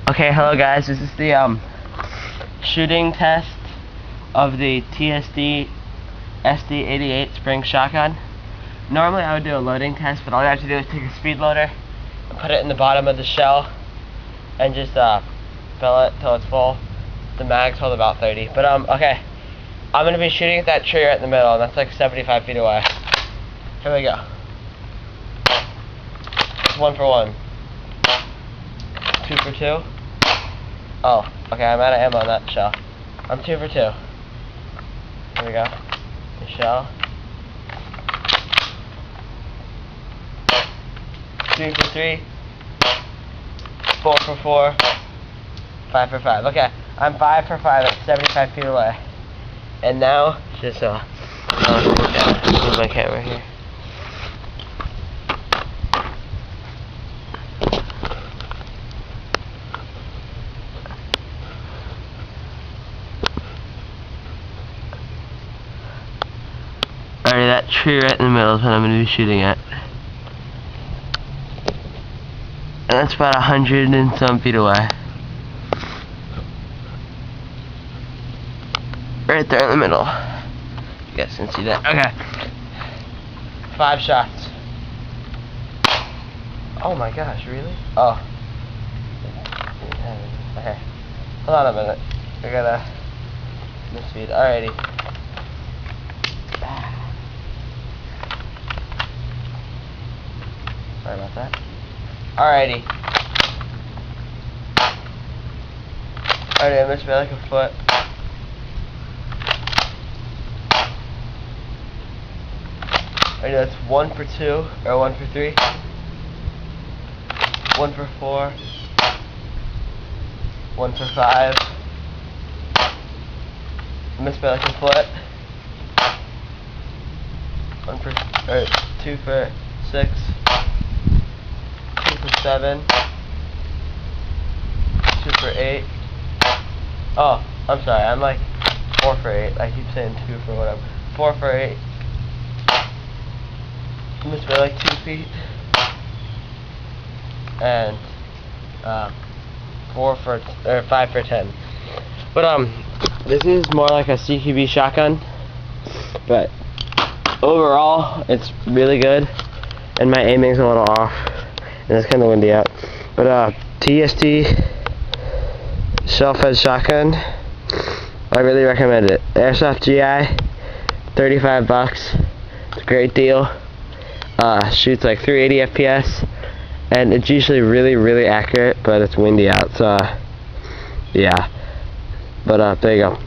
Okay, hello guys, this is the shooting test of the TSD SD88 spring shotgun. Normally I would do a loading test, but all you have to do is take a speed loader and put it in the bottom of the shell and just fill it till it's full. The mags hold about 30, but okay, I'm gonna be shooting at that tree right in the middle, and that's like 75 feet away. Here we go. It's 1 for 1. 2 for 2. Oh, okay, I'm out of ammo on that shell. I'm 2 for 2. Here we go. The shell. 3 for 3. 4 for 4. 5 for 5. Okay, I'm 5 for 5 at 75 feet away. And now, just move my camera here. Alright, that tree right in the middle is what I'm going to be shooting at. And that's about 100 and some feet away. Right there in the middle. You guys can see that. Okay. 5 shots. Oh my gosh, really? Oh. Okay. Hold on a minute. I gotta miss speed. Alrighty. Sorry about that. Alrighty. Alrighty, I missed by like a foot. Alrighty, that's 1 for 2, or 1 for 3. 1 for 4. 1 for 5. Missed by like a foot. 1 for, or 2 for 6. 2 for 7. 2 for 8. Oh, I'm sorry, I'm like 4 for 8. I keep saying 2 for whatever. 4 for 8. Missed by like 2 feet. And 5 for 10. But this is more like a CQB shotgun. But overall, it's really good. And my aiming's a little off. And it's kind of windy out. But TSD shelf-edge shotgun, I really recommend it. Airsoft GI, 35 bucks. It's a great deal. Shoots like 380 FPS, and it's usually really accurate, but it's windy out, so yeah. But there you go.